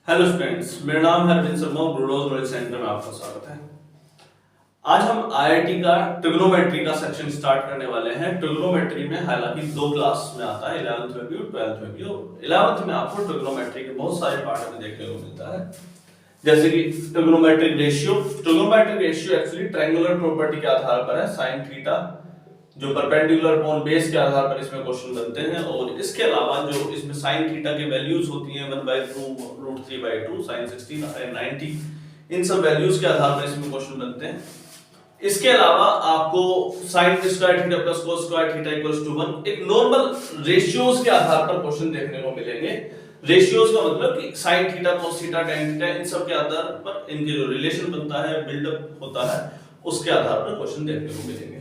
Hello students, मेरा नाम है अरविंद शर्मा। ब्रूडोज नॉलेज सेंटर में आपका स्वागत है। आज हम आईआईटी का ट्रिग्नोमेट्री का सेक्शन स्टार्ट करने वाले हैं। ट्रिग्नोमेट्री में हालांकि दो क्लास में आता है, 11th में भी और 12th में भी। और 11th में आपको ट्रिग्नोमेट्री के बहुत सारे पार्ट में देखने को मिलता है, जैसे कि trigonometric ratio. Trigonometric ratio actually triangular property के आधार पर है, साइन थीटा जो परपेंडिकुलर अपॉन बेस के आधार पर इसमें क्वेश्चन बनते हैं। और इसके अलावा जो इसमें साइन थीटा की वैल्यूज होती हैं 1/2 √3/2 sin 60 और 90, इन सब वैल्यूज के आधार पर इसमें क्वेश्चन बनते हैं। इसके अलावा आपको sin square theta plus cos square theta equals to 1 एक नॉर्मल रेशियोज के आधार पर क्वेश्चन देखने को मिलेंगे। रेशियोज का मतलब कि sin theta cos theta tan theta इन सब के आधार पर इनके जो रिलेशन बनता है, बिल्डअप होता है, उसके आधार पर क्वेश्चन देखने को मिलेंगे।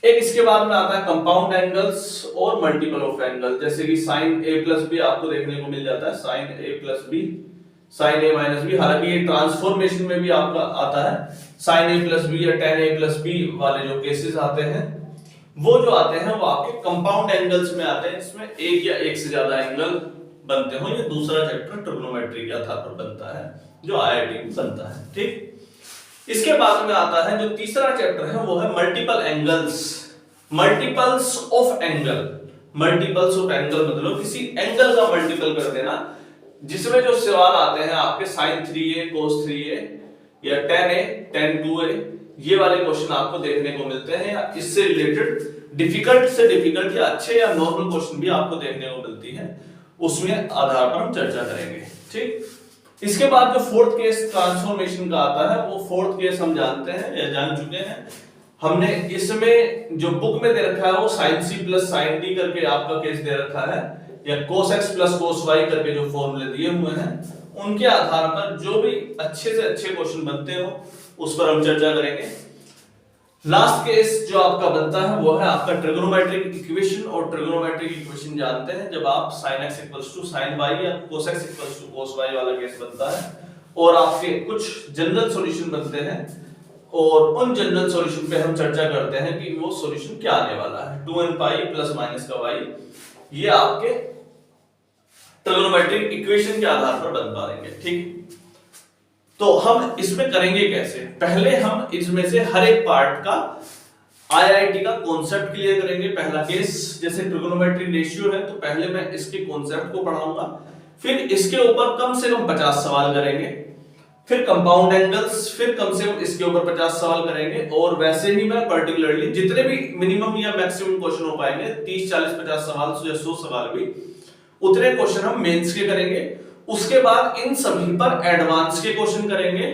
एक इसके बाद में आता है कंपाउंड एंगल्स और मल्टीपल ऑफ एंगल, जैसे कि sin a प्लस बी आपको देखने को मिल जाता है, sin a plus B sin a minus B. हालांकि ये ट्रांसफॉर्मेशन में भी आपका आता है, sin a प्लस बी या tan a प्लस बी वाले जो केसेस आते हैं वो जो आते हैं वो आपके कंपाउंड एंगल्स में आते हैं, इसमें एक या एक से ज्यादा एंगल बनते हो। ये दूसरा चैप्टर ट्रिग्नोमेट्री के आधार पर बनता है जो आईआईटी में बनता है। ठीक, इसके बाद में आता है जो तीसरा चैप्टर है वो है multiple angles, multiples of angle. Multiples of angle मतलब किसी एंगल का मल्टीपल कर देना, जिसमें जो सवाल आते हैं आपके sin 3a cos 3a या tan a tan 2a, ये वाले क्वेश्चन आपको देखने को मिलते हैं। या इससे रिलेटेड डिफिकल्ट से डिफिकल्ट या अच्छे या नॉर्मल क्वेश्चन भी आपको देखने को मिलती है, उसमें आधार पर हम चर्चा करेंगे। ठीक, इसके बाद जो फोर्थ केस ट्रांसफॉर्मेशन का आता है, वो फोर्थ केस हम जानते हैं या जान चुके हैं। हमने इसमें जो बुक में दे रखा है वो sin c plus sin d करके आपका केस दे रखा है, या cos x plus cos y करके जो फॉर्मूले दिए हुए हैं, उनके आधार पर जो भी अच्छे से अच्छे क्वेश्चन बनते हो उस पर हम चर्चा करेंगे। लास्ट केस जो आपका बनता है वो है आपका ट्रिग्नोमेट्रिक इक्वेशन। और ट्रिग्नोमेट्रिक इक्वेशन जानते हैं, जब आप sin x sin y या cos x cos y वाला केस बनता है और आपके कुछ जनरल सॉल्यूशन बनते हैं, और उन जनरल सॉल्यूशन पे हम चर्चा करते हैं कि वो सॉल्यूशन क्या आने वाला है। 2n पाई प्लस माइनस का y, ये आपके ट्रिग्नोमेट्रिक इक्वेशन के आधार पर बन पाएंगे। ठीक, तो हम इसमें करेंगे कैसे? पहले हम इसमें से हर एक पार्ट का आईआईटी का कॉन्सेप्ट क्लियर करेंगे। पहला केस जैसे ट्रिग्नोमेट्रिक रेशियो है, तो पहले मैं इसके कॉन्सेप्ट को पढ़ाऊंगा, फिर इसके ऊपर कम से कम 50 सवाल करेंगे, फिर कंपाउंड एंगल्स, फिर कम से कम इसके ऊपर 50 सवाल करेंगे। और वैसे ही मैं पर्टिकुलरली जितने भी मिनिमम या मैक्सिमम क्वेश्चन हो पाएंगे 30 40 50 सवाल या 100 सवाल भी, उतने क्वेश्चन हम मेंस के करेंगे। उसके बाद इन सभी पर एडवांस के क्वेश्चन करेंगे।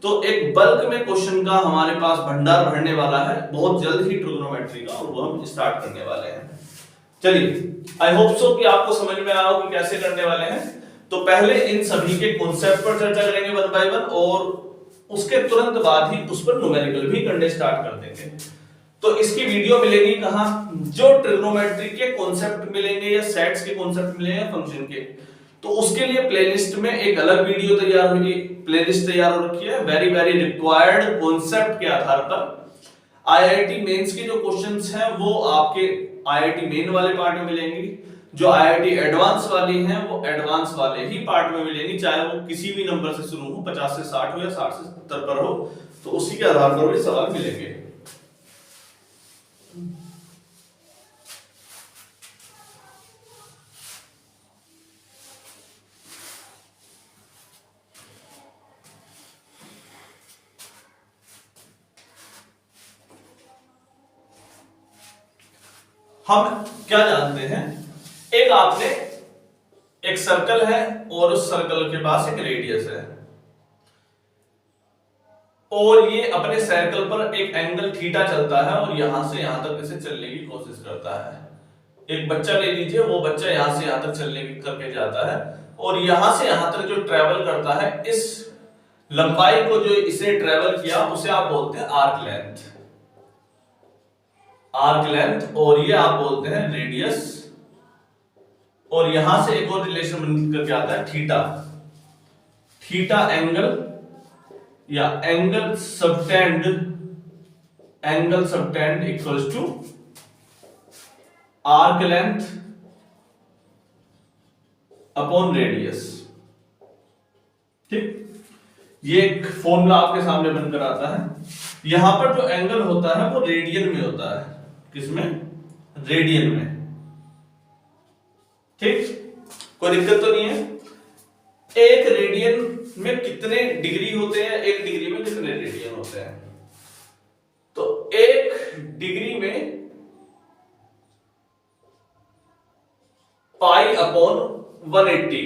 तो एक बल्क में क्वेश्चन का हमारे पास भंडार भरने वाला है बहुत जल्द ही ट्रिग्नोमेट्री का, और वो हम स्टार्ट करने वाले हैं। चलिए, आई होप सो कि आपको समझ में आया हो कि कैसे करने वाले हैं। तो पहले इन सभी के कॉन्सेप्ट पर चर्चा करेंगे 1 बाय 1, और उसके तुरंत बाद ही उस पर न्यूमेरिकल भी करने स्टार्ट कर देंगे। तो इसकी वीडियो मिलेगी कहां? जो ट्रिग्नोमेट्री के कॉन्सेप्ट मिलेंगे या सेट्स के कॉन्सेप्ट मिलेंगे फंक्शन के, तो उसके लिए प्लेलिस्ट में एक अलग वीडियो तैयार होगी, प्लेलिस्ट तैयार हो रखी है। वेरी वेरी रिक्वायर्ड कॉन्सेप्ट के आधार पर आईआईटी मेंस के जो क्वेश्चंस हैं वो आपके आईआईटी मेन वाले पार्ट में मिलेंगी, जो आईआईटी एडवांस वाली हैं वो एडवांस वाले ही पार्ट में मिलेंगी, चाहे वो किसी भी नंबर से शुरू हो, 50 से 60 हो या 60 से 70 पर हो, तो उसी के आधार पर भी सवाल मिलेंगे। हम क्या जानते हैं, एक आपने एक सर्कल है और उस सर्कल के पास एक रेडियस है, और ये अपने सर्कल पर एक एंगल थीटा चलता है और यहां से यहां तक इसे चलने की कोशिश करता है। एक बच्चा ले लीजिए, वो बच्चा यहां से यहां तक चलने की करके जाता है, और यहां से यहां तक जो ट्रेवल करता है, इस लंबाई को जो इसे ट्रेवल किया उसे आप बोलते हैं आर्क लेंथ, आर्क लेंथ, और ये आप बोलते हैं रेडियस। और यहां से एक और रिलेशन बन करके आता है थीटा, थीटा एंगल या angle subtend, angle subtend equals to arc length upon radius. ठीक, ये एक फॉर्मूला आपके सामने बनकर आता है। यहां पर जो एंगल होता है वो रेडियन में होता है। किसमें? रेडियन में। ठीक, कोई दिक्कत तो नहीं है। एक रेडियन में कितने डिग्री होते हैं? एक डिग्री में कितने रेडियन होते हैं? तो एक डिग्री में pi upon 180,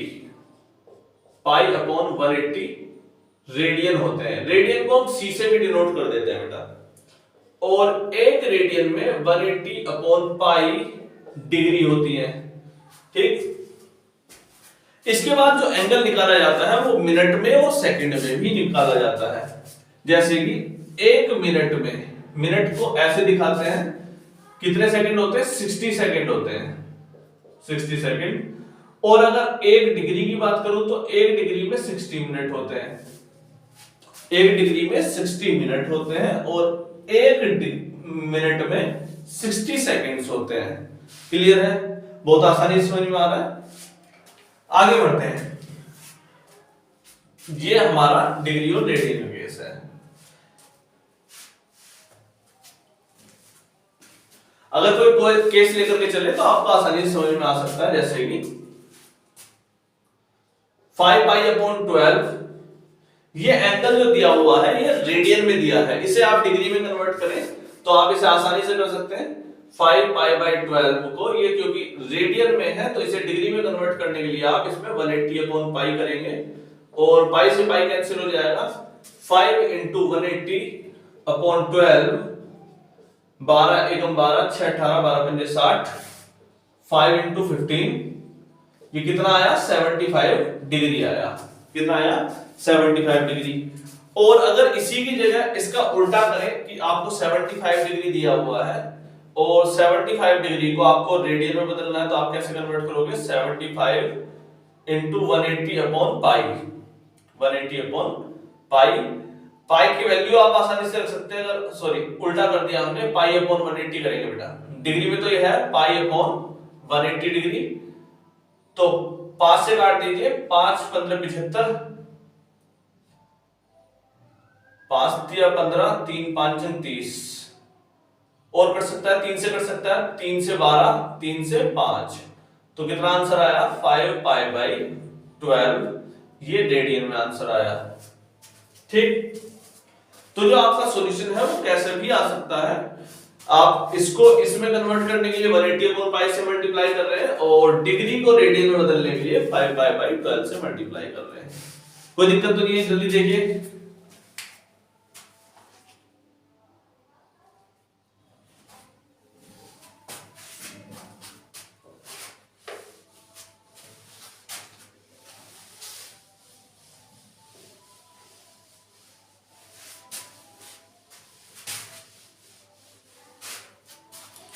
pi upon 180 radian होते हैं। रेडियन को हम सी से भी डिनोट कर देते हैं बेटा। और एक रेडियन में 180 अपॉन पाई डिग्री होती है। ठीक, इसके बाद जो एंगल निकाला जाता है वो मिनट में और सेकंड में भी निकाला जाता है। जैसे कि एक मिनट में, मिनट को ऐसे दिखाते हैं, कितने सेकंड होते हैं? 60 सेकंड होते हैं, 60 सेकंड। और अगर एक डिग्री की बात करूं तो एक डिग्री में 60 मिनट होते हैं, एक डिग्री में 60 मिनट होते हैं और एक मिनट में 60 सेकंड्स होते हैं। क्लियर है? बहुत आसानी से समझ में आ रहा है। आगे बढ़ते हैं। ये हमारा डिग्री और रेडियन का केस है। अगर कोई केस लेकर के चले तो आपको आसानी से समझ में आ सकता है। जैसे कि 5 पाई अपॉन 12, ये एंगल जो दिया हुआ है ये रेडियन में दिया है। इसे आप डिग्री में कन्वर्ट करें तो आप इसे आसानी से कर सकते हैं। 5 पाई बाई 12 को, ये क्योंकि रेडियन में है तो इसे डिग्री में कन्वर्ट करने के लिए आप इसमें 180 अपॉन पाई करेंगे और पाई से पाई कैंसिल हो जाएगा। 5 इंटू 180 अपॉन 12, 12 एकम 12, 6 18, 12 पंजे 60, 5 इंटू 15, ये कितना आया? 75 डिग्री आया। कितना आया? 75 डिग्री। और अगर इसी की जगह इसका उल्टा करें कि आपको 75 डिग्री दिया हुआ है और 75 डिग्री को आपको रेडियन में बदलना है तो आप कैसे कन्वर्ट करोगे? 75 into 180 upon pi, 180 upon pi. Pi की वैल्यू आप आसानी से रख सकते हैं। अगर सॉरी उल्टा कर दिया हमने, पाई अपॉन 180 करेंगे बेटा। डिग्री में तो ये है पाई अपॉन 180 डिग्री, तो 5 से काट दीजिए, 5 15 75, 5 दिया 15, 3 5 30, और कर सकता है 3 से कर सकता है, 3 से 12, 3 से 5, तो कितना आंसर आया? 5 पाई बाई 12, ये रेडियन में आंसर आया। ठीक, तो जो आपका सॉल्यूशन है वो कैसे भी आ सकता है। आप इसको इसमें कन्वर्ट करने के लिए 180 अपॉन पाई से मल्टीप्लाई कर रहे हैं और डिग्री को रेडियन में बदलने के लिए 5 पाई बाई 12 से मल्टीप्लाई कर रहे हैं। कोई दिक्कत तो नहीं है? जल्दी देखिए।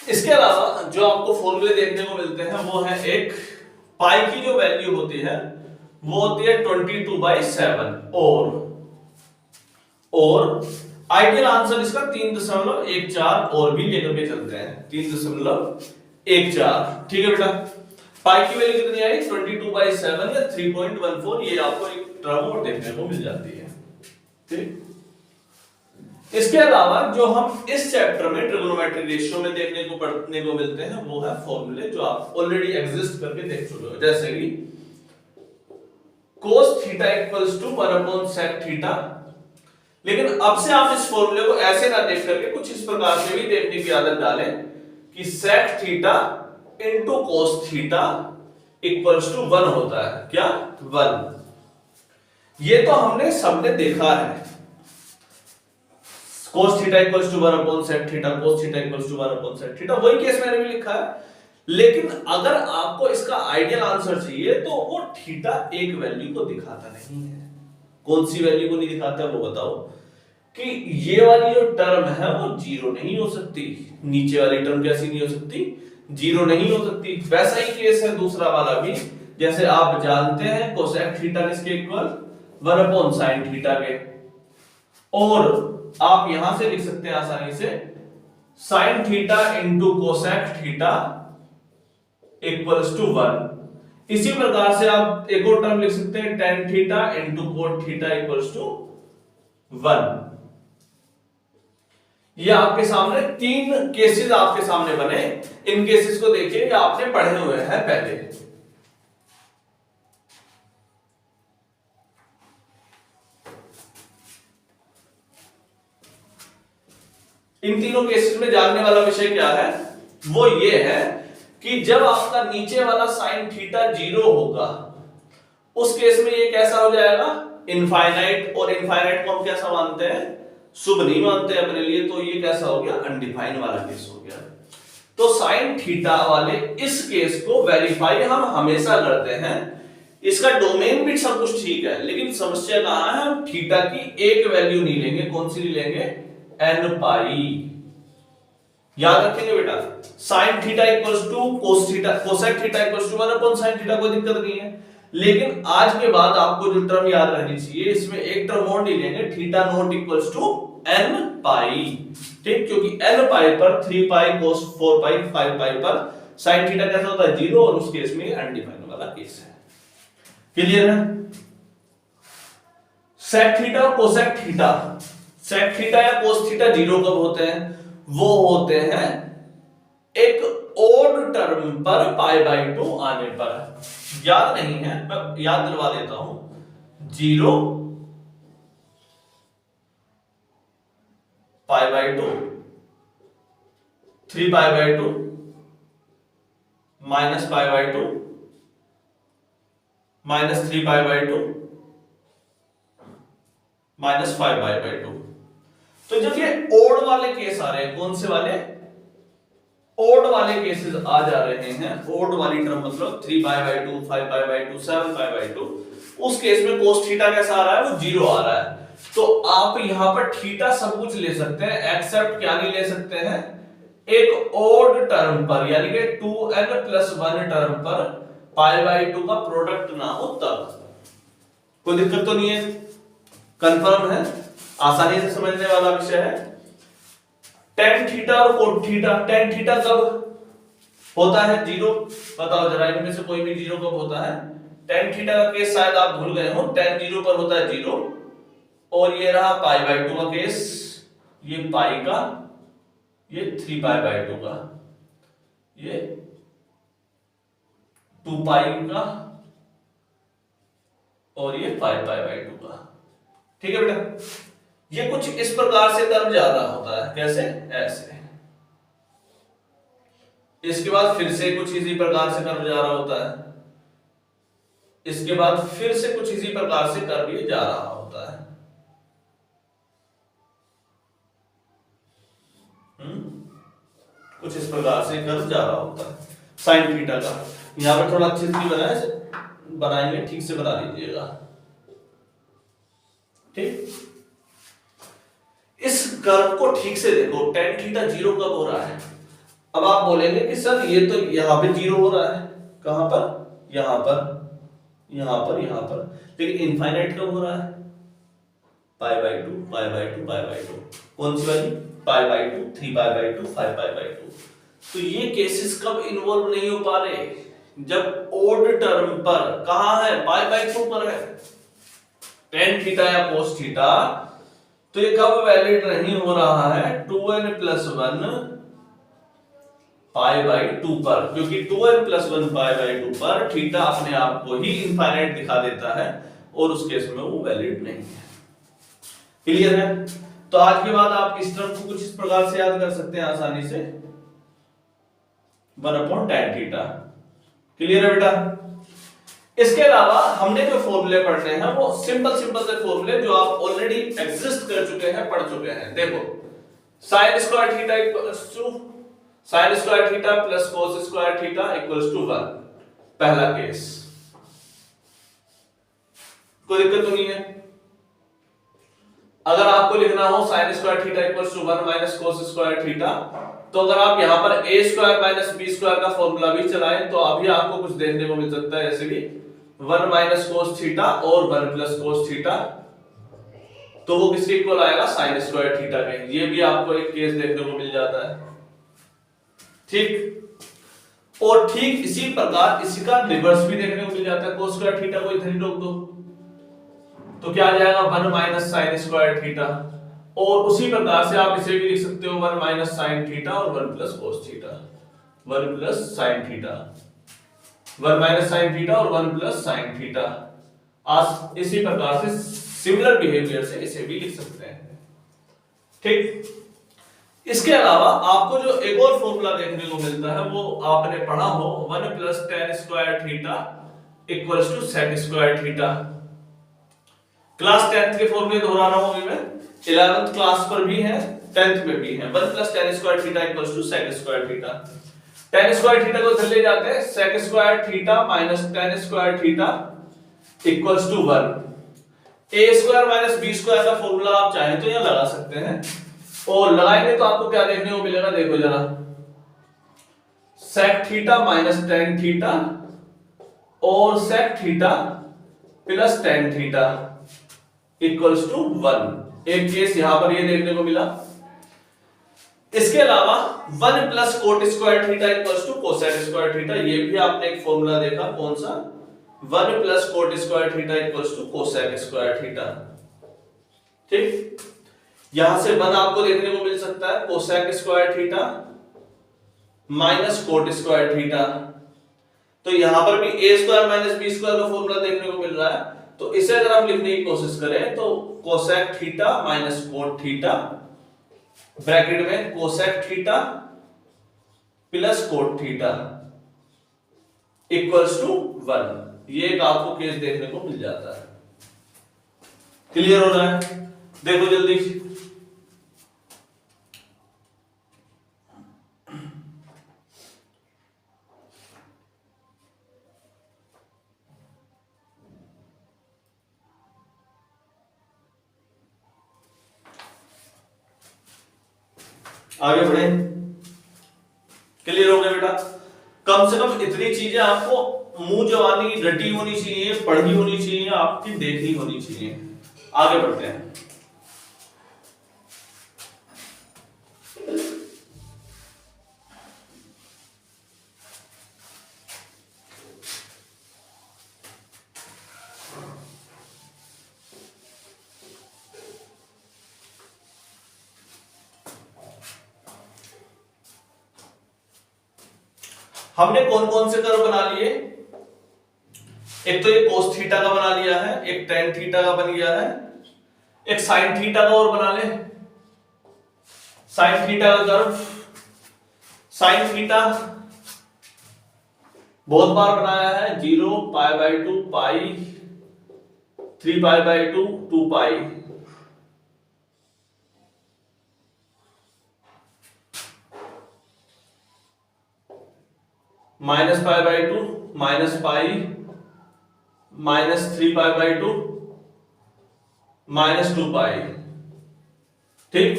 इसके अलावा जो आपको फॉर्मूले देखने को मिलते हैं वो है, एक पाई की जो वैल्यू होती है वो होती है 22/7 और आइडियल आंसर इसका 3.14 और भी लेकर के चलते हैं, 3.14। ठीक है बेटा, पाई की वैल्यू कितनी आई? 22/7 या 3.14, ये आपको एक टर्म और देखने को मिल जाती है। ठीक, इसके अलावा जो हम इस चैप्टर में ट्रिगोनोमेट्रिक रेशियो में देखने को पढ़ने को मिलते हैं वो है फॉर्मूले जो आप ऑलरेडी एग्जिस्ट करके देख चुके हो। जैसे कि cos theta equals to 1/sec theta. लेकिन अब से आप इस फॉर्मूले को ऐसे ना देख करके कुछ इस प्रकार से भी देखने की आदत डालें कि sec theta into cos theta equals to 1 होता है। क्या? 1। ये तो हमने सबने देखा है। cos theta equals to 1/sec theta, cos theta equals to 1/sec theta, वही केस मैंने भी लिखा है। लेकिन अगर आपको इसका आइडियल आंसर चाहिए तो वो थीटा एक वैल्यू को दिखाता नहीं है। कौन सी वैल्यू को नहीं दिखाता है वो बताओ? कि ये वाली जो टर्म है वो जीरो नहीं हो सकती। नीचे वाली टर्म कैसी नहीं हो सकती? जीरो नहीं हो सकती। वैसा ही केस है दूसरा वाला भी। जैसे आप जानते हैं कोसेक थीटा किसके इक्वल? 1/sin थीटा के। और आप यहां से लिख सकते हैं आसानी से sin theta into cosec theta equals to 1। इसी प्रकार से आप एक और टर्म लिख सकते हैं tan theta into cot theta equals to 1। ये आपके सामने तीन केसेस आपके सामने बने। इन केसेस को देखिए, ये आपने पढ़े हुए हैं पहले। इन तीनों केसेस में जानने वाला विषय क्या है, वो ये है कि जब आपका नीचे वाला साइन थीटा 0 होगा, उस केस में ये कैसा हो जाएगा, इनफाइनाइट। और इनफाइनाइट को हम कैसा मानते हैं, शुभ नहीं मानते अपने लिए, तो ये कैसा हो गया, अनडिफाइंड वाला केस हो गया। तो साइन थीटा वाले इस केस को वेरीफाई हम हमेशा करते हैं। इसका डोमेन भी सब कुछ ठीक है, लेकिन समस्या कहां है, हम थीटा की एक वैल्यू नहीं लेंगे। कौन सी नहीं लेंगे, एन पाई। याद रखेंगे बेटा, sine theta equals to cos theta, cosec theta equals to 1 upon sine theta, कोई दिक्कत नहीं है। लेकिन आज के बाद आपको जो टर्म याद रहनी चाहिए, इसमें एक टर्म और नहीं लेंगे, theta not equals to n pi. ठीक, क्योंकि एन पाई पर 3 पाई कोस 4 पाई 5 पाई पर साइन थीटा कैसा होता है, 0, और उस केस में अनडिफाइंड वाला केस है। क्लियर है। सेक थीटा और कोसेक थीटा, सेक थीटा या कोस थीटा 0 कब होते हैं, वो होते हैं एक ओड टर्म पर π/2 आने पर। याद नहीं है, मैं याद दिलवा देता हूं, 0 π/2, 3 π/2 माइनस π/2 माइनस 3 π/2 माइनस 5 π/2। तो जब ये ओड वाले केस आ रहे हैं, कौन से वाले, ओड वाले केसेस आ जा रहे हैं, ओड वाली टर्म मतलब 3 π/2 5 π/2 7 π/2, उस केस में कोस थीटा कैसा आ रहा है, वो 0 आ रहा है। तो आप यहां पर थीटा सब कुछ ले सकते हैं, एक्सेप्ट क्या नहीं ले सकते हैं, एक ओड टर्म पर, यानी कि 2n+1 टर्म पर π/2 का प्रोडक्ट ना हो तब। कोई दिक्कत तो नहीं है, कंफर्म है, आसानी से समझने वाला विषय है। tan थीटा और कोट थीटा, tan थीटा कब होता है, 0, बताओ जरा इनमें से कोई भी 0 कब होता है। tan थीटा का केस शायद आप भूल गए हो, tan 0 पर होता है 0, और ये रहा π/2 का केस, ये पाई का, ये 3 π/2 का, ये 2 पाई का, और ये 5 π/2 का। ठीक है बेटा, ये कुछ इस प्रकार से कर्व जा रहा होता है, कैसे, ऐसे। इसके बाद फिर से कुछ इसी प्रकार से कर्व जा रहा होता है, इसके बाद फिर से कुछ इसी प्रकार से कर्व ये जा रहा होता है। कुछ इस प्रकार से कर्व जा रहा होता है साइन थीटा का। यहां पर थोड़ा अच्छे से बनाएंगे, ठीक से बना लीजिएगा। ठीक, इस कर्व को ठीक से देखो, tan थीटा 0 कब हो रहा है। अब आप बोलेंगे कि सर ये तो यहां पे 0 हो रहा है, कहां पर, यहां पर, यहां पर, यहां पर, लेकिन इनफाइनाइट कब हो रहा है, π/2 π/2 π/2, कौन सी वाली, π/2 3 π/2 5 π/2। तो ये केसेस कब इन्वॉल्व नहीं हो पा रहे, जब ओड टर्म पर, कहां है, π/2 पर है tan थीटा या cos थीटा, तो ये कब वैलिड नहीं हो रहा है, 2n+1 π/2 पर, क्योंकि 2n+1 π/2 पर थीटा अपने आप को ही इनफाइनाइट दिखा देता है, और उस केस में वो वैलिड नहीं है। क्लियर है। तो आज के बाद आप इस टर्म को कुछ इस प्रकार से याद कर सकते हैं आसानी से, 1/tan थीटा। क्लियर है बेटा। इसके अलावा हमने जो फॉर्मूले पढ़ने हैं वो सिंपल से फॉर्मूले जो आप ऑलरेडी एग्जिस्ट कर चुके हैं, पढ़ चुके हैं। देखो, sin square theta equals to sin square theta plus cos square theta equals to 1, पहला केस, कोई दिक्कत तो नहीं है। अगर आपको लिखना हो sin square theta equals to 1 minus cos square theta, तो अगर आप यहां पर a square minus b square का फॉर्मूला भी चलाएं तो अभी आपको कुछ देखने को मिल सकता है, ऐसे भी 1 माइनस cos थीटा और 1 प्लस cos थीटा, तो वो किसके इक्वल आएगा, sin स्क्वायर थीटा के। ये भी आपको एक केस देखने को मिल जाता है। ठीक, और ठीक इसी प्रकार इसका रिवर्स भी देखने को मिल जाता है। cos स्क्वायर थीटा को इधर ही रोक दो तो क्या आ जाएगा 1 माइनस साइन स्क्वायर थीटा। और उसी प्रकार से आप इसे भी लिख सकते हो 1 माइनस साइन थीटा और 1 plus cos theta, 1 plus sine theta, 1 minus sine theta और 1 प्लस साइन थीटा। आज इसी प्रकार से सिमिलर बिहेवियर से इसे भी लिख सकते हैं। ठीक, इसके अलावा आपको जो एक और फॉर्मूला देखने को मिलता है वो आपने पढ़ा हो 1 plus tan square theta equals to sec square theta. Class 10th के फॉर्मूले दोहरा रहा हूं मैं, 11th क्लास पर भी है 10th में भी है। 1 plus tan square theta equals to sec square theta. Tan square theta को इधर ले जाते हैं, sec square theta minus tan square theta equals to 1। A square minus B square का फॉर्मूला आप चाहें तो यहां लगा सकते हैं, और लगाएंगे तो आपको क्या देखने को मिलेगा, देखो जरा, sec theta minus tan theta और sec theta plus tan theta equals to 1। एक केस यहां पर ये देखने को मिला। इसके अलावा 1 plus cot square theta equals to cosec square theta, ये भी आपने एक फॉर्मूला देखा, कौन सा, 1 plus cot square theta equals to cosec square theta. ठीक, यहां से 1 आपको देखने को मिल सकता है cosec square theta minus coat square theta. तो यहां पर भी ए स्क्वायर माइनस बी स्क्वायर का फॉर्मूला देखने को मिल रहा है, तो इसे अगर हम लिखने की कोशिश करें तो cosec theta minus cot theta bracket में cosec theta plus cot theta equals to 1। ये एक आपको केस देखने को मिल जाता है। क्लियर हो रहा है? देखो जल्दी, आगे बढ़े। क्लियर हो गया बेटा? कम से कम इतनी चीजें आपको मुंह जवानी रटी होनी चाहिए, पढ़ी होनी चाहिए, आपकी देखनी होनी चाहिए। आगे बढ़ते हैं। हमने कौन कौन से कर्व बना लिए? एक तो ये कोस थीटा का बना लिया है, एक टेन थीटा का बन गया है, एक साइन थीटा का और बना ले। साइन थीटा का कर्व, साइन थीटा बहुत बार बनाया है, 0 pi by 2 pi, 3 pi by 2 2 pi, minus pi by 2 minus pi, minus 3 pi by 2 minus 2 पाई। ठीक,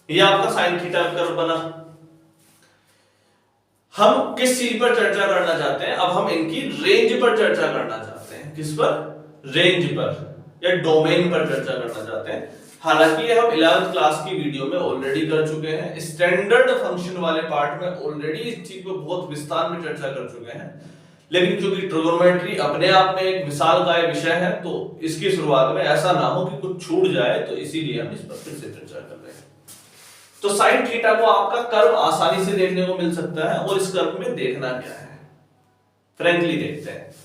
ये आपका साइन थीटा कर्व बना। हम किस चीज पर चर्चा करना चाहते हैं? अब हम इनकी रेंज पर चर्चा करना चाहते हैं। किस पर? रेंज पर या डोमेन पर चर्चा करना चाहते हैं। हालांकि हम 11th क्लास की वीडियो में ऑलरेडी कर चुके हैं, स्टैंडर्ड फंक्शन वाले पार्ट में ऑलरेडी इस चीज को बहुत विस्तार में चर्चा कर चुके हैं। लेकिन क्योंकि ट्रिगोनोमेट्री अपने आप में एक मिसाल का विषय है, तो इसकी शुरुआत में ऐसा ना हो कि कुछ छूट जाए, तो इसीलिए हम इस पर फिर से चर्चा कर रहे हैं। तो साइन थीटा को आपका कर्व आसानी से देखने को मिल सकता है, और इस कर्व में देखना क्या है फ्रेंकली देखते हैं।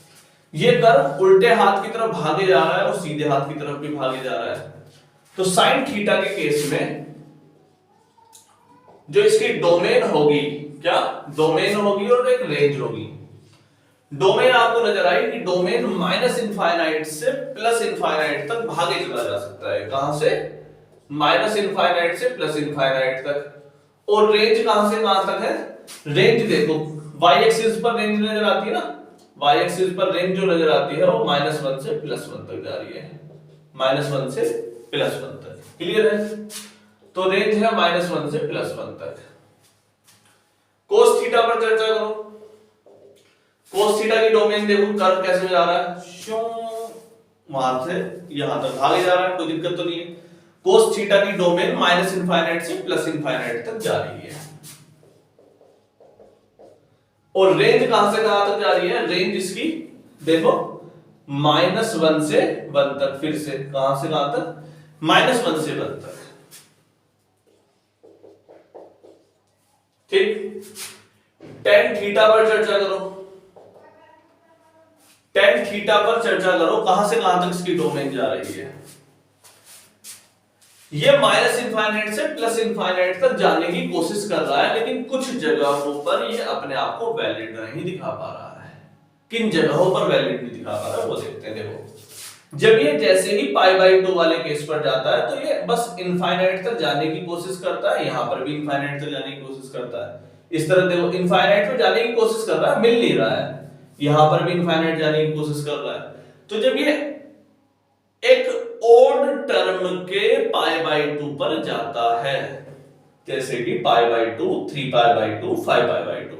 ये कर्व उल्टे हाथ की तरफ भागे जा रहा है और सीधे हाथ की तरफ भी भागे जा रहा है। तो साइन थीटा के केस में जो इसकी डोमेन होगी, क्या डोमेन होगी और एक रेंज होगी। डोमेन आपको नजर आई कि डोमेन माइनस इनफाइनाइट से प्लस इनफाइनाइट तक भागे चला जा सकता है। कहां से? माइनस इनफाइनाइट से प्लस इनफाइनाइट तक। और रेंज कहां से कहां तक है? रेंज देखो, वाई एक्सिस पर रेंज नजर आती है ना, वाई एक्सिस पर रेंज जो नजर आती है वो -1 से +1 तक जा रही है, -1 से +1 तक। क्लियर है? तो रेंज है -1 से +1 तक। कोस थीटा पर चर्चा करो। कोस थीटा की डोमेन देखो, कर्व कैसे जा रहा है, शो वहां से यहां तक भागे जा रहा है, कोई दिक्कत तो नहीं है। कोस थीटा की डोमेन -∞ से +∞ तक जा रही है। और रेंज कहां से कहां तक जा रही है? रेंज इसकी देखो -1 से 1 तक, फिर से कहां से कहां तक? -1 से 1 तक। ठीक, tan थीटा पर चर्चा करो, tan थीटा पर चर्चा करो, कहां से कहां तक इसकी डोमेन जा रही है? ये -∞ से +∞ तक जाने की कोशिश कर रहा है, लेकिन कुछ जगहों पर ये अपने आप को वैलिड नहीं दिखा पा रहा है। किन जगहों पर वैलिड नहीं दिखा पा रहा है वो देखते हैं। देखो, जब ये जैसे ही π/2 वाले केस पर जाता है तो ये बस इनफाइनाइट तक जाने की कोशिश करता है, यहां पर भी इनफाइनाइट तक जाने की कोशिश करता है। इस तरह देखो, इनफाइनाइट पर जाने की कोशिश कर रहा है, मिल नहीं रहा है, यहां पर भी इनफाइनाइट जाने की कोशिश कर रहा है। तो जब ये एक ओड टर्म के π/2 पर जाता है, जैसे कि π/2, 3π/2, 5π/2,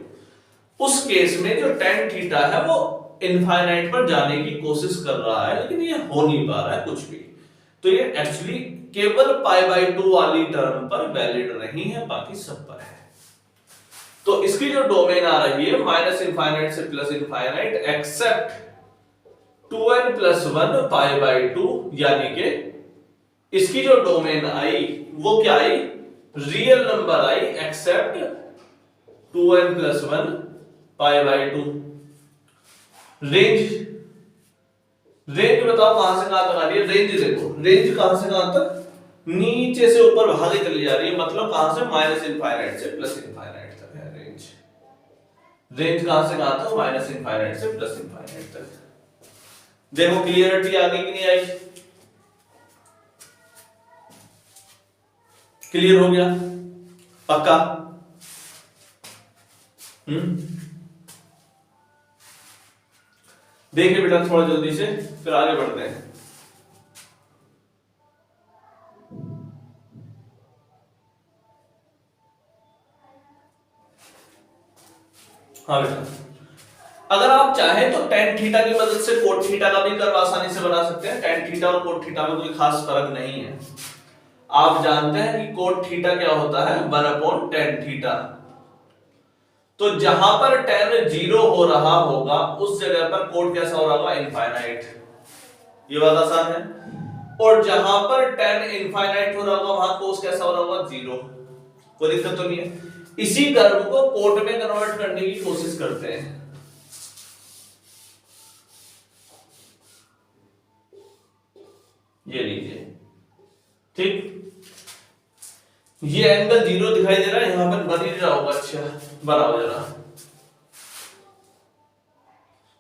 उस केस में जो tan थीटा है वो इनफाइनाइट पर जाने की कोशिश कर रहा है, लेकिन ये हो नहीं पा रहा है कुछ भी। तो ये एक्चुअली केवल π/2 वाली टर्म पर वैलिड नहीं है, बाकी सब पर है। तो इसकी जो डोमेन आ रही है -∞ से +∞, एक्सेप्ट 2n + 1 π/2, यानी कि इसकी जो डोमेन आई वो क्या आई? रियल नंबर आई, एक्सेप्ट 2n + 1 π/2। रेंज बताओ कहां से कहां तक आ रही है? रेंज देखो, रेंज कहां से कहां तक? नीचे से ऊपर भागे चली जा रही है, मतलब कहां से? -∞ से +∞ तक है रेंज। रेंज कहां से कहां तक? -∞ से +∞ तक। देखो क्लियरिटी आ गई कि नहीं आई? क्लियर हो गया? पक्का? देखिए बेटा थोड़ा जल्दी से, फिर आगे बढ़ते हैं। हाँ बेटा, अगर आप चाहें तो tan थीटा की मदद से cot थीटा का भी कर्व आसानी से बना सकते हैं। tan थीटा और cot थीटा में कोई खास फर्क नहीं है। आप जानते हैं कि cot थीटा क्या होता है? 1/tan theta. तो जहां पर tan 0 हो रहा होगा उस जगह पर cot कैसा हो रहा होगा? इनफाइनाइट। ये बात आसान है। और जहां पर tan इनफाइनाइट हो रहा होगा वहां cos कैसा हो रहा होगा? 0। कोई दिक्कत तो नहीं है। इसी कर्व को cot में कन्वर्ट करने की कोशिश करते हैं। ये लीजिए, ठीक, ये एंगल 0 दिखाई दे रहा है, यहां पर बन ही रहा होगा। अच्छा बनाओ जरा,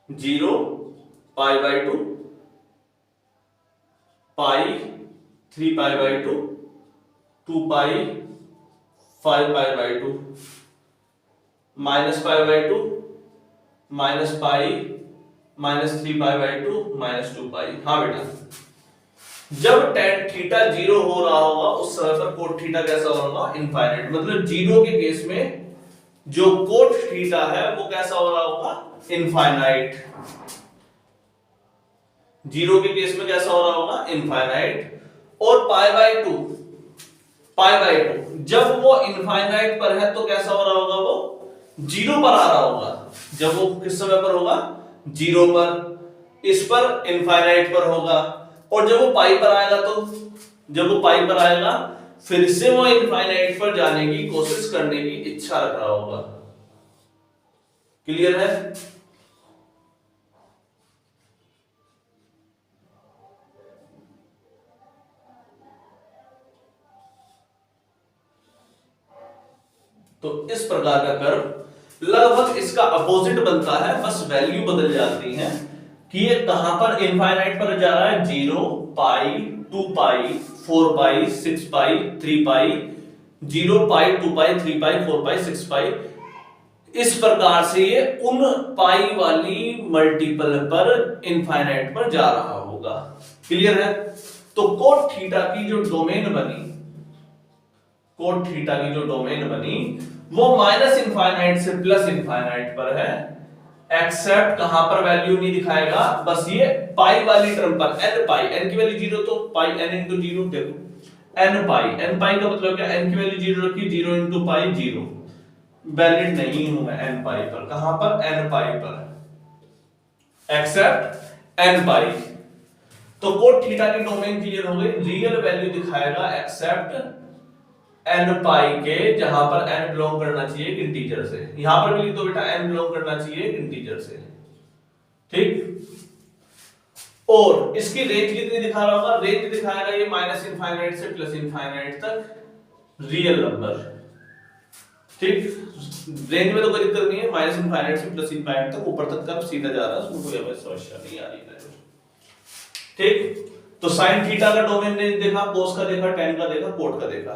0 π/2 पाई 3π/2 2π 5π/2 -π/2 -π -3π/2 -2π। हाँ बेटा, जब tan थीटा 0 हो रहा होगा उस समय पर cot थीटा कैसा होगा? इनफाइनाइट। मतलब 0 के केस में जो cot थीटा है वो कैसा हो रहा होगा? इनफाइनाइट। 0 के केस में कैसा हो रहा होगा? इनफाइनाइट। और π/2 जब वो इनफाइनाइट पर है तो कैसा हो रहा होगा? वो 0 पर आ रहा होगा। जब वो किस समय पर होगा? 0 पर। इस पर इनफाइनाइट पर होगा। और जब वो पाई पर आएगा फिर से वो इनफाइनाइट पर जाने की कोशिश करने की इच्छा रख रहा होगा। क्लियर है? तो इस प्रकार का कर्व लगभग इसका अपोजिट बनता है, बस वैल्यू बदल जाती है कि ये कहां पर इनफाइनाइट पर जा रहा है। 0 पाई 2 पाई 4 पाई 6 पाई 3 पाई 0 पाई 2 पाई 3 पाई 4 पाई 6 पाई, इस प्रकार से ये उन पाई वाली मल्टीपल पर इनफाइनाइट पर जा रहा होगा। क्लियर है? तो cot थीटा की जो डोमेन बनी वो -∞ से +∞ पर है, एक्सेप्ट कहां पर वैल्यू नहीं दिखाएगा? बस ये पाई वाली टर्म पर, n पाई, n की वैल्यू 0 तो पाई n × 0। देखो n पाई का मतलब क्या? n की वैल्यू 0 रखी, 0 × पाई 0, वैलिड नहीं हूं मैं एन पाई पर। कहां पर? एन पाई पर, एक्सेप्ट एन पाई। तो कोट थीटा की डोमेन क्लियर हो गई। रियल वैल्यू दिखाएगा एक्सेप्ट एन पाई के, जहां पर एन बिलोंग करना चाहिए एक इंटीजर से। यहां पर भी लिख दो बेटा, एन बिलोंग करना चाहिए एक इंटीजर से, ठीक। और इसकी रेंज कितनी दिखा रहा होगा? रेंज दिखाएगा ये माइनस इनफाइनाइट से प्लस इनफाइनाइट तक रियल नंबर, ठीक। रेंज में तो कोई दिक्कत नहीं है, माइनस इनफाइनाइट से प्लस इनफाइनाइट तक ऊपर तक कर्व सीधा जा रहा है, उसमें कोई हमें समस्या नहीं आ रही है, ठीक। तो साइन थीटा का डोमेन रेंज देखा, कोस का देखा, टेन का देखा, कोट का देखा।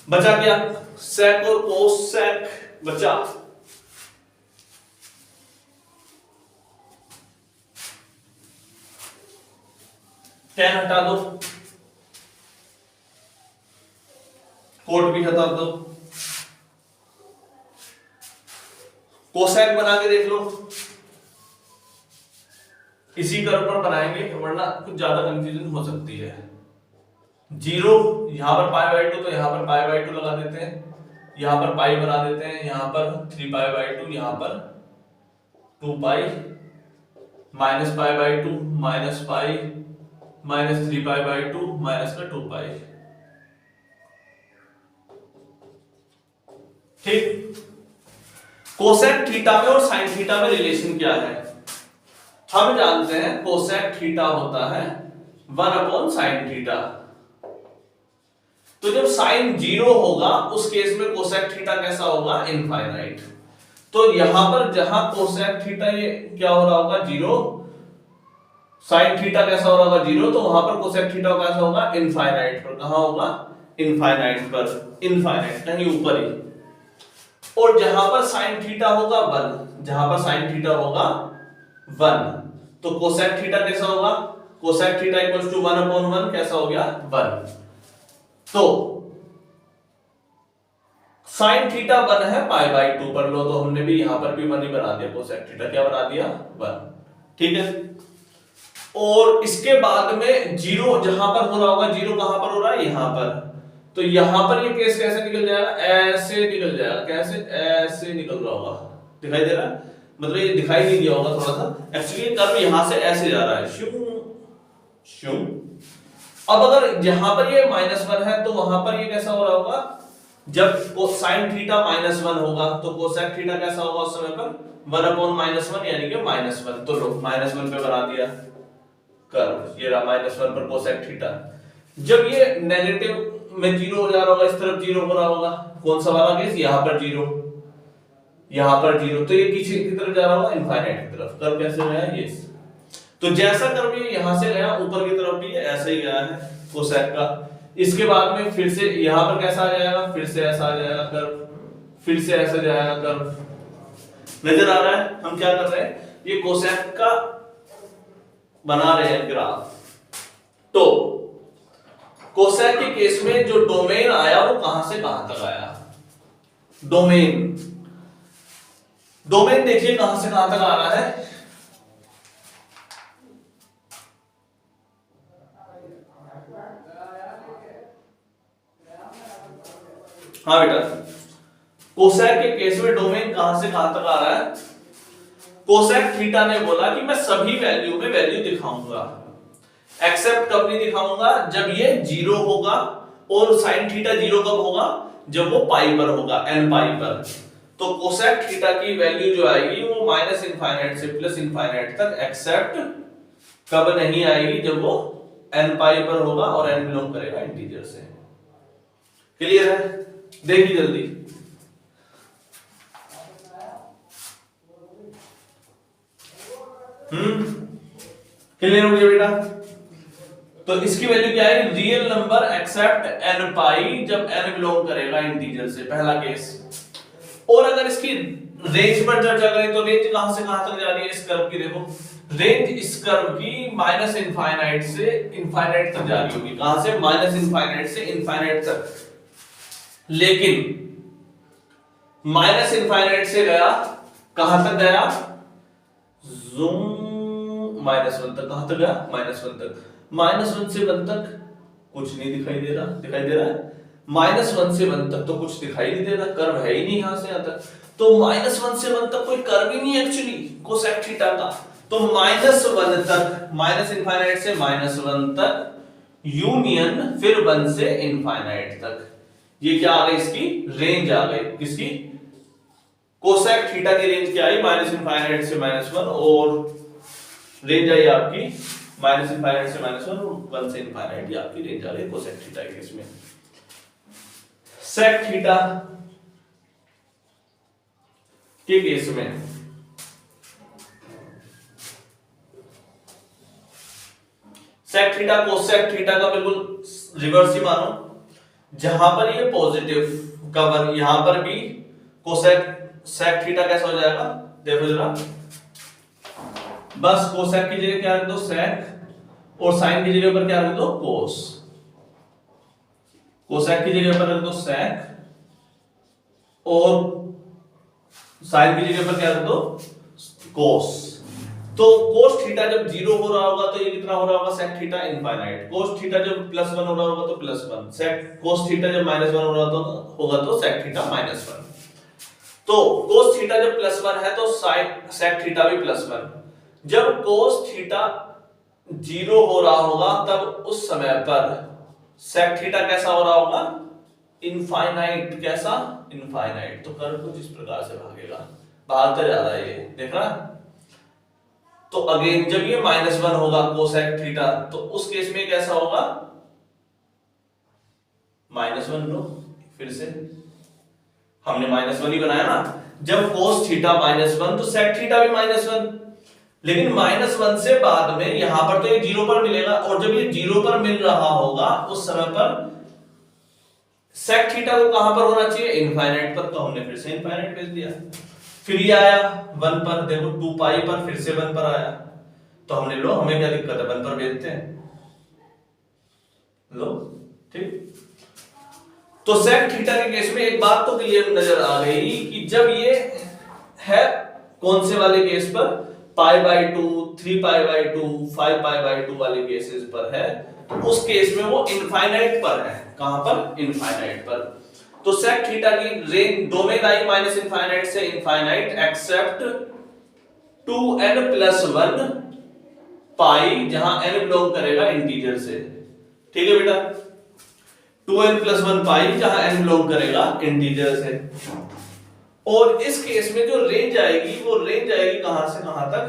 बचा क्या? सेक और कोस। सेक बचा, टेन हटा दो, कोट भी हटा दो, कोसेक बना के देख लो। इसी कर्व पर बनाएंगे वरना कुछ ज्यादा कंफ्यूजन हो सकती है। जीरो यहां पर पाई बाई टू, तो यहां पर पाई बाई टू लगा देते हैं, यहां पर पाई बना देते हैं, यहां पर 3 पाई बाई टू, यहां पर 2 pi, minus pi by two, minus pi, minus 3 pi by two, minus का 2 पाई, ठीक। कोसेक थीटा में और साइन थीटा में रिलेशन क्या है? हम जानते हैं कोसेक थीटा होता है 1 अपॉन साइन थीटा। तो जब साइन 0 होगा उस केस में कोसेक थीटा कैसा होगा? इनफाइनाइट। तो यहां पर जहां कोसेक थीटा ये क्या हो रहा होगा? 0, साइन थीटा कैसा हो रहा होगा? 0, तो वहां पर कोसेक थीटा कैसा होगा? इनफाइनाइट पर। कहां होगा? इनफाइनाइट पर, इनफाइनाइट कहीं ऊपर ही। और जहां पर साइन थीटा होगा 1, जहां पर साइन थीटा होगा 1, तो कोसेक थीटा कैसा होगा? Cosec theta equals to 1 upon 1 कैसा हो गया? 1। तो साइन थीटा 1 है पाई बाई 2 पर लो, तो हमने भी यहां पर भी 1 ही बना दिया। कोसेक थीटा क्या बना दिया? 1, ठीक है। और इसके बाद में 0 जहां पर हो रहा होगा, 0 कहां पर हो रहा है? यहां पर। तो यहां पर ये केस कैसे निकल जाएगा? ऐसे निकल जाएगा। कैसे? ऐसे निकल रहा होगा, दिखाई दे रहा है? मतलब ये दिखाई नहीं दिया होगा थोड़ा सा, एक्चुअली कर्व यहां से ऐसे जा रहा है, शू शू। अब अगर यहां पर ये -1 है तो वहां पर ये कैसा हो रहा होगा? जब साइन थीटा -1 होगा तो कोसेक थीटा कैसा होगा उस समय पर? 1 अपॉन -1 यानी कि -1। तो लो -1 पे बना दिया कर्व, ये रहा -1 पर कोसेक थीटा। जब ये नेगेटिव में 0 हो जा रहा होगा, इस तरफ 0 हो रहा होगा, कौन सा वाला केस? यहां पर 0, यहां पर 0, तो ये पीछे की तरफ जा रहा होगा, इनफाइनाइट की तरफ। कर्व कैसे गया? ये। तो जैसा कर्व ये यहां से गया ऊपर की तरफ भी ऐसे ही गया है कोसेक का। इसके बाद में फिर से यहां पर कैसा आ जाएगा? फिर से ऐसा आ जाएगा कर्व, फिर से ऐसा जाएगा कर्व। नजर आ रहा है हम क्या कर रहे हैं? ये कोसेक का बना रहे हैं ग्राफ। तो कोसेक के केस में जो डोमेन आया वो कहां से कहां तक आया? डोमेन, डोमेन देखिए कहां से कहां तक आ रहा है। हाँ बेटा, कोसेक के केस में डोमेन कहां से कहां तक आ रहा है? कोसेक थीटा ने बोला कि मैं सभी वैल्यू में वैल्यू दिखाऊंगा, एक्सेप्ट कब नहीं दिखाऊंगा? जब ये 0 होगा। और साइन थीटा 0 कब होगा? जब वो पाई पर होगा, n पाई पर। तो कोसेक थीटा की वैल्यू जो आएगी वो माइनस इनफाइनाइट से प्लस इनफाइनाइट तक, एक्सेप्ट कब नहीं आएगी? जब वो n पाई पर होगा और n बिलोंग करेगा इंटीजर से। क्लियर है? देखिए जल्दी, क्लियर हो गया बेटा? तो इसकी वैल्यू क्या है? रियल नंबर एक्सेप्ट n पाई, जब n बिलोंग करेगा इंटीजर से, पहला केस। और अगर इसकी रेंज पर चर्चा करें तो रेंज कहां से कहां तक जा रही है इस कर्व की? देखो रेंज इस कर्व की माइनस इनफाइनाइट से इनफाइनाइट तक जा रही होगी। कहां से? माइनस इनफाइनाइट से इनफाइनाइट तक। लेकिन माइनस इनफाइनाइट से गया, कहां तक गया? जूम -1 तक। कहां तक गया? -1 तक। -1 से 1 तक कुछ नहीं दिखाई दे रहा, दिखाई दे रहा है? -1 से 1 तक तो कुछ दिखाई नहीं दे रहा, कर्व है ही नहीं यहां से यहां तक, तो -1 से 1 तक कोई कर्व ही नहीं है एक्चुअली कोसेक थीटा का। तो -1 तक, माइनस इनफाइनाइट से -1 तक यूनियन, फिर 1 से इनफाइनाइट तक, ये क्या आ गई, इसकी रेंज आ गई, किसकी, कोसेक थीटा की रेंज क्या आई, -इनफाइनाइट से -1, और रेंज आई आपकी -इनफाइनाइट से -1 और 1 से इनफाइनाइट, ये आपकी रेंज आ गई कोसेक थीटा की। इसमें सेक थीटा के केस में सेक थीटा कोसेक थीटा का बिल्कुल रिवर्स ही मानो, जहां पर ये पॉजिटिव कवर, यहां पर भी कोसेक सेक थीटा कैसा हो जाएगा, देखो जरा, बस कोसेक की जगह क्या रख दो सेक, और साइन की जगह पर क्या रख दो कोस, कोसेक की जगह पर रख दो सेक, और साइन की जगह पर क्या रख दो कोस। तो कोस थीटा जब 0 हो रहा होगा तो ये कितना हो रहा होगा, sec theta infinite. Cos theta जब +1 हो रहा होगा तो +1, सेक कोस थीटा जब -1 हो रहा होगा तो सेक थीटा -1। तो कोस थीटा जब +1 है तो सेक थीटा भी +1। जब कोस थीटा 0 हो रहा होगा तब उस समय पर सेक थीटा कैसा हो रहा होगा, इनफाइनाइट। कैसा, इनफाइनाइट। तो कर्व कुछ इस प्रकार से भागेगा, भागता जा रहा है, ये देख रहा है। तो अगेन जब ये -1 होगा कोसेक थीटा, तो उस केस में कैसा होगा, -1 लो, फिर से हमने -1 ही बनाया ना। जब कोस थीटा -1 तो सेक थीटा भी -1, लेकिन -1 से बाद में यहां पर तो ये 0 पर मिलेगा, और जब ये 0 पर मिल रहा होगा उस समय पर सेक थीटा को कहां पर होना चाहिए, इनफाइनाइट पर, तो हमने फिर से इनफाइनाइट भेज दिया। फिर ये आया 1 पर, देखो 2 पाई पर, फिर से 1 पर आया, तो हमने लो, हमें क्या दिक्कत है, 1 पर भेजते हैं, लो ठीक। तो सेक थीटा के केस में एक बात तो क्लियर नजर आ गई कि जब ये है कौन से वाले केस पर, π/2, 3π/2, 5π/2 वाले केसेस पर है, तो उस केस में वो इनफाइनाइट पर है। कहां पर, इनफाइनाइट पर। तो सेक थीटा की रेंज डोमेन आई -इनफाइनाइट से इनफाइनाइट एक्सेप्ट 2n+1 पाई, जहां n बिलोंग करेगा इंटीजर से, ठीक है बेटा, 2n+1 पाई जहां n बिलोंग करेगा इंटीजर से। और इस केस में जो रेंज आएगी वो रेंज आएगी कहां से कहां तक,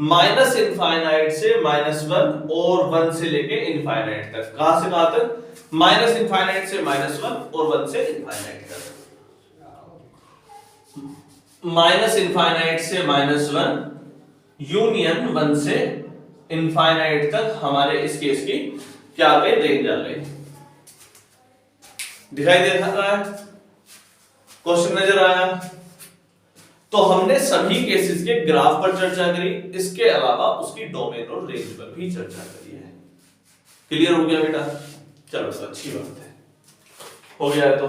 -इनफाइनाइट से -1 और 1 से लेके इनफाइनाइट तक। कहां से कहां तक, -इनफाइनाइट से -1 और 1 से इनफाइनाइट तक। -इनफाइनाइट से -1 यूनियन 1 से इनफाइनाइट तक हमारे इस केस की क्या आ गई, रेंज आ गई। दिखाई दे रहा है, क्वेश्चन नजर आया। तो हमने सभी केसेस के ग्राफ पर चर्चा करी, इसके अलावा उसकी डोमेन और रेंज पर भी चर्चा करी है। क्लियर हो गया बेटा, चलो तो अच्छी बात है, हो गया है। तो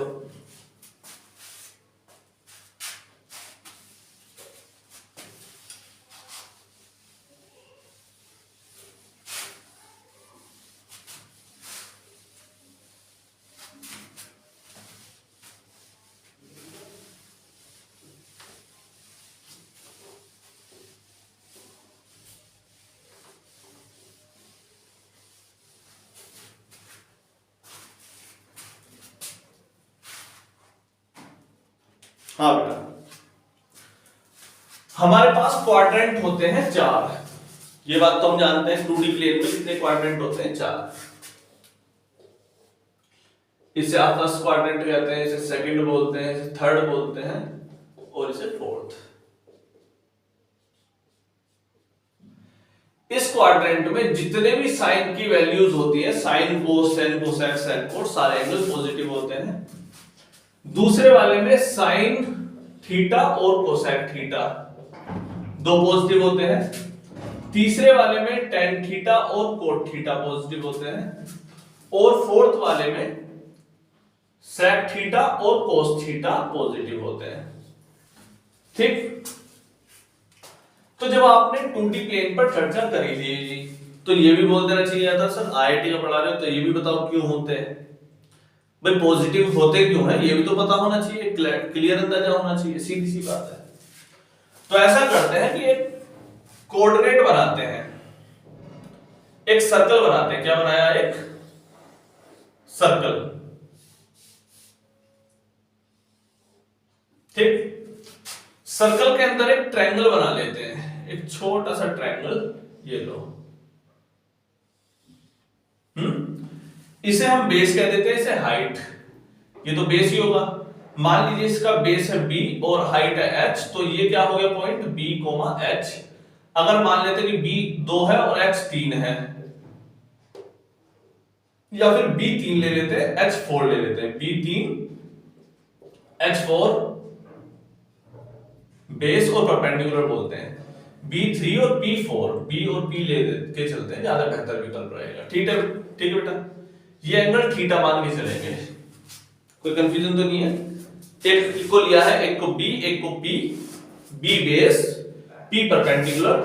हाँ बेटा, हमारे पास क्वाड्रेंट होते हैं 4, ये बात तो हम जानते हैं। 2D प्लेन में कितने क्वाड्रेंट होते हैं, 4। इसे आप फर्स्ट क्वाड्रेंट कहते हैं, इसे सेकंड बोलते हैं, इसे थर्ड बोलते हैं, और इसे फोर्थ। इस क्वाड्रेंट में जितने भी साइन की वैल्यूज होती है, साइन, कोस, टेन, कोसेक, सेक, कोट, सारे एंगल पॉजिटिव होते हैं। दूसरे वाले में साइन थीटा और कोसेक थीटा दो पॉजिटिव होते हैं। तीसरे वाले में टेन थीटा और कोट थीटा पॉजिटिव होते हैं। और फोर्थ वाले में सेक थीटा और कोस थीटा पॉजिटिव होते हैं। ठीक, तो जब आपने 2D प्लेन पर चर्चा करी थी तो ये भी बोल देना चाहिए था सर आईआईटी का पढ़ा रहे हो तो ये भी बताओ क्यों होते हैं। भाई पॉजिटिव होते क्यों है ये भी तो पता होना चाहिए, क्लियर अंदाजा होना चाहिए, सीधी सी बात है। तो ऐसा करते हैं कि एक कोऑर्डिनेट बनाते हैं, एक सर्कल बनाते हैं। क्या बनाया? एक सर्कल। ठीक, सर्कल के अंदर एक ट्रायंगल बना लेते हैं, एक छोटा सा ट्रायंगल, ये लो। इसे हम बेस कह देते हैं, इसे हाइट। ये तो बेस ही होगा। मान लीजिए इसका बेस है b और हाइट है h, तो ये क्या हो गया पॉइंट b, h। अगर मान लेते कि b 2 है और h 3 है, या फिर b 3 ले लेते हैं, h 4 ले लेते हैं, b 3 h 4 बेस और परपेंडिकुलर बोलते हैं। b3 और p4, b और p ले के चलते हैं, ज्यादा बेहतर विकल्प रहेगा। ठीक है, ठीक है बेटा, ये एंगल थीटा मान के चलेंगे, कोई कंफ्यूजन तो नहीं है। एक को लिया है, एक को b, एक को p, b base, p perpendicular.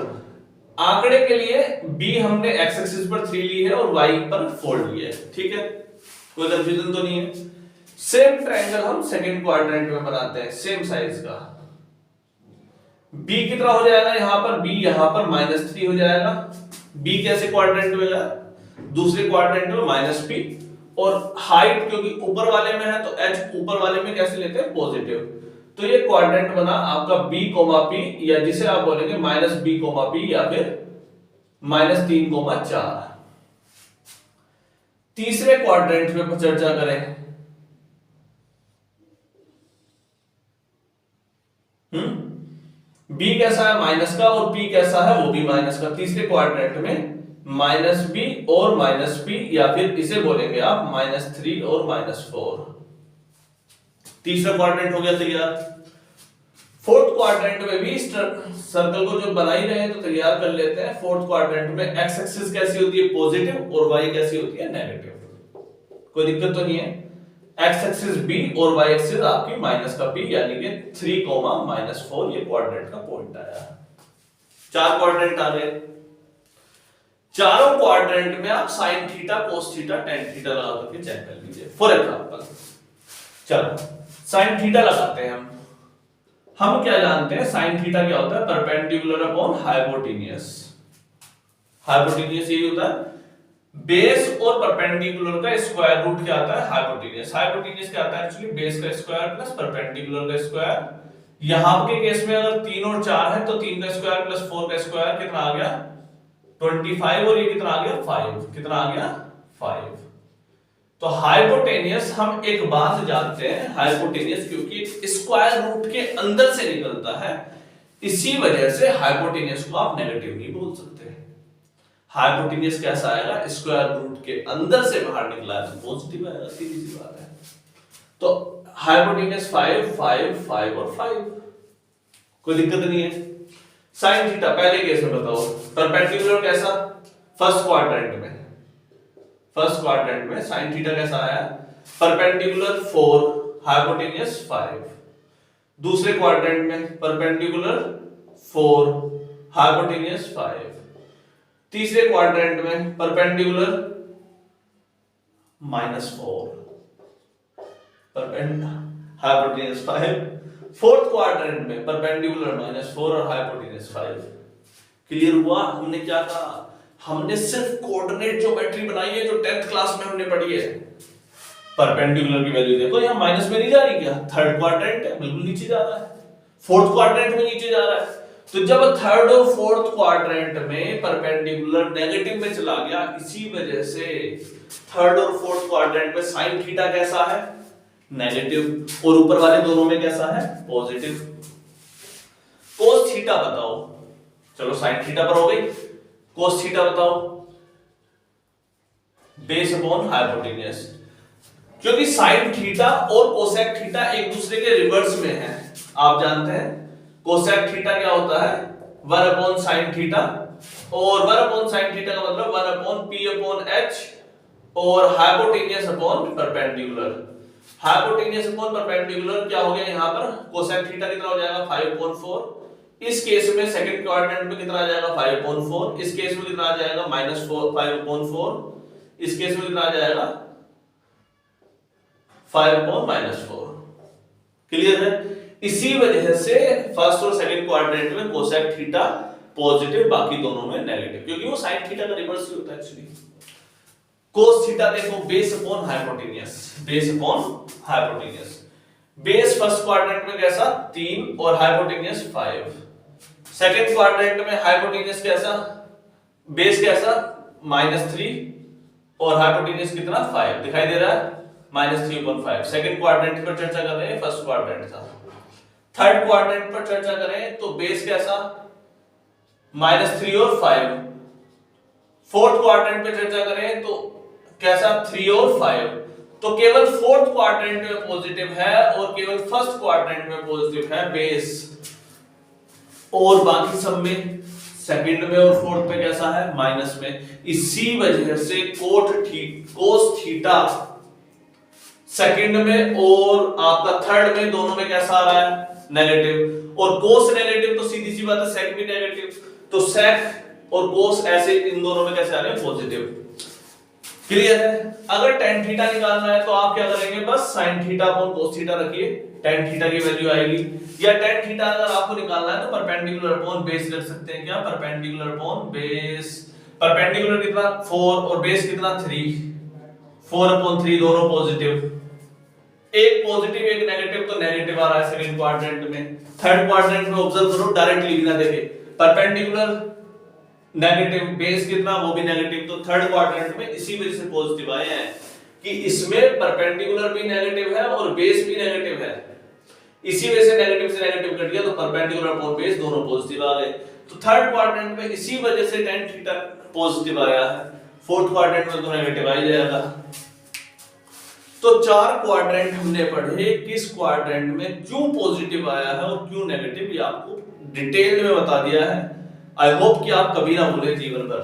आंकड़े के लिए b हमने x एक्सिस पर 3 ली है और y पर 4 ली है। ठीक है, कोई कंफ्यूजन तो नहीं है। सेम ट्रायंगल हम सेकंड क्वाड्रेंट में बनाते हैं, सेम साइज का। b कितना हो जाएगा यहां पर? b यहां पर -3 हो जाएगा। b कैसे क्वाड्रेंट में है? दूसरे क्वाड्रेंट में -p, और हाइट क्योंकि ऊपर वाले में है तो h ऊपर वाले में कैसे लेते हैं? पॉजिटिव। तो ये क्वाड्रेंट बना आपका b, p, या जिसे आप बोलेंगे -b, p, या फिर -3, 4। तीसरे क्वाड्रेंट में चर्चा करें। b कैसा है? माइनस का, और p कैसा है? वो भी माइनस का। तीसरे क्वाड्रेंट में -b और -p, या फिर इसे बोलेंगे आप -3 और -4। तीसरा क्वाड्रेंट हो गया तैयार। फोर्थ क्वाड्रेंट में भी सर्कल को जो बना ही रहे हैं तो तैयार कर लेते हैं। फोर्थ क्वाड्रेंट में x एक्सिस कैसी होती है? पॉजिटिव, और y कैसी होती है? नेगेटिव। कोई दिक्कत तो नहीं है। x एक्सिस b और y एक्सिस आपकी माइनस का p, यानी कि 3, -4, ये क्वाड्रेंट का पॉइंट आया। 4 क्वाड्रेंट आ गए। चारों क्वाड्रेंट में आप sine theta, cos theta, tan theta लगा करके चेक कर लीजिए। फॉर एग्जांपल चलो साइन थीटा लगाते हैं हम क्या जानते हैं? साइन थीटा क्या होता है? Perpendicular upon hypotenuse. हाइपोटेन्यूस यही होता है। बेस और परपेंडिकुलर का स्क्वायर रूट क्या आता है? हाइपोटेन्यूस। हाइपोटेन्यूस क्या आता है? एक्चुअली बेस का स्क्वायर प्लस परपेंडिकुलर का स्क्वायर। यहां के केस में अगर 3 और 4 है तो 3 का स्क्वायर प्लस 4 का स्क्वायर कितना आ गया? 25, और ये कितना आ गया? 5। कितना आ गया? 5। तो हाइपोटेन्यूस हम एक बात जानते हैं, हाइपोटेन्यूस क्योंकि स्क्वायर रूट के अंदर से निकलता है, इसी वजह से हाइपोटेन्यूस को आप नेगेटिव नहीं बोल सकते। हाइपोटेन्यूस कैसा आएगा? स्क्वायर रूट के अंदर से बाहर निकला है तो पॉजिटिव आएगा, सीधी सी बात है। तो हाइपोटेन्यूस 5, 5, 5 और 5, कोई दिक्कत नहीं है। साइन थीटा पहले केस में बताओ, परपेंडिकुलर कैसा? फर्स्ट क्वाड्रेंट में, फर्स्ट क्वाड्रेंट में साइन थीटा कैसा आया? Perpendicular 4, hypotenuse 5। दूसरे क्वाड्रेंट में परपेंडिकुलर 4, हाइपोटेन्यूस 5। तीसरे क्वाड्रेंट में परपेंडिकुलर -4, हाइपोटेन्यूस 5। फोर्थ क्वाड्रेंट में परपेंडिकुलर -4 और हाइपोटेन्यूस 5। क्लियर हुआ? हमने क्या कहा? हमने सिर्फ कोऑर्डिनेट ज्योमेट्री बनाई है जो 10th क्लास में हमने पढ़ी है। परपेंडिकुलर की वैल्यू देखो यहां माइनस में नहीं जा रही क्या? थर्ड क्वाड्रेंट है, बिल्कुल नीचे जा रहा है। फोर्थ क्वाड्रेंट में नीचे जा रहा है। तो जब थर्ड और फोर्थ क्वाड्रेंट में परपेंडिकुलर नेगेटिव में चला गया, इसी वजह से थर्ड और फोर्थ क्वाड्रेंट में साइन थीटा कैसा है? नेगेटिव, और ऊपर वाले दोनों में कैसा है? पॉजिटिव। कोस थीटा बताओ। चलो साइन थीटा पर हो गई, कोस थीटा बताओ। बेस अपॉन हाइपोटेन्यूस, क्योंकि साइन थीटा और कोसेक थीटा एक दूसरे के रिवर्स में है। आप जानते हैं कोसेक थीटा क्या होता है? 1 अपॉन साइन थीटा, और 1 अपॉन साइन थीटा का मतलब 1 अपॉन p अपॉन h, और hypotenuse upon perpendicular. Hypotenuse upon perpendicular क्या हो गया यहां पर? कोसेक थीटा कितना हो जाएगा? 5/4। इस केस में सेकंड क्वाड्रेंट में कितना आ जाएगा? 5/4। इस केस में कितना आ जाएगा? -4, 5/4। इस केस में कितना आ जाएगा? 5/-4। क्लियर है? इसी वजह से फर्स्ट और सेकंड क्वाड्रेंट में कोसेक थीटा पॉजिटिव, बाकी दोनों में नेगेटिव, क्योंकि वो साइन थीटा का रिवर्स ही होता है एक्चुअली। कोस थीटा देखो base upon hypotenuse, base upon hypotenuse. Base first quadrant में कैसा 3 और हाइपोटेन्यूस 5। सेकंड क्वाड्रेंट में हाइपोटेन्यूस कैसा, बेस कैसा -3 और हाइपोटेन्यूस कितना 5 दिखाई दे रहा है, -3/5। सेकंड क्वाड्रेंट पर चर्चा कर रहे हैं, फर्स्ट क्वाड्रेंट था। थर्ड क्वाड्रेंट पर चर्चा करें तो बेस कैसा -3 और 5। फोर्थ क्वाड्रेंट पे चर्चा करें तो कैसा 3 और 5। तो केवल फोर्थ क्वाड्रेंट में पॉजिटिव है और केवल फर्स्ट क्वाड्रेंट में पॉजिटिव है बेस, और बाकी सब में सेकंड में और फोर्थ में कैसा है माइनस में। इसी वजह से कोस थीटा सेकंड में और आपका थर्ड में दोनों में कैसा आ रहा है नेगेटिव, और कोस नेगेटिव तो सीधी सी बात है सेक भी नेगेटिव, तो सेक और कोस ऐसे इन दोनों में कैसे आ रहे हैं पॉजिटिव। क्लियर है? अगर tan थीटा निकालना है तो आप क्या करेंगे, बस sin theta upon cos theta रखिए, tan थीटा की वैल्यू आएगी। या tan थीटा अगर आपको निकालना है तो परपेंडिकुलर अपॉन बेस रख सकते हैं, क्या परपेंडिकुलर अपॉन बेस। परपेंडिकुलर कितना 4 और बेस कितना 3, 4/3 दोनों पॉजिटिव, एक पॉजिटिव एक नेगेटिव, तो नेगेटिव आ रहा है सेकंड क्वाड्रेंट में। थर्ड क्वाड्रेंट में ऑब्जर्व करो डायरेक्टली बिना देखे, परपेंडिकुलर नेगेटिव, बेस कितना वो भी नेगेटिव, तो थर्ड क्वाड्रेंट में इसी वजह से पॉजिटिव आए हैं कि इसमें परपेंडिकुलर भी नेगेटिव है और बेस भी नेगेटिव है। इसी वजह से नेगेटिव से नेगेटिव कट गया तो परपेंडिकुलर और बेस दोनों पॉजिटिव आ गए। तो थर्ड क्वाड्रेंट में इसी वजह से tan थीटा पॉजिटिव आया है, फोर्थ क्वाड्रेंट में तो नेगेटिव आ ही जाएगा। तो 4 क्वाड्रेंट हमने पढ़े, किस क्वाड्रेंट में क्यों पॉजिटिव आया है और क्यों नेगेटिव, ये आपको डिटेल में बता दिया है। आई होप कि आप कभी ना भूलें जीवन भर।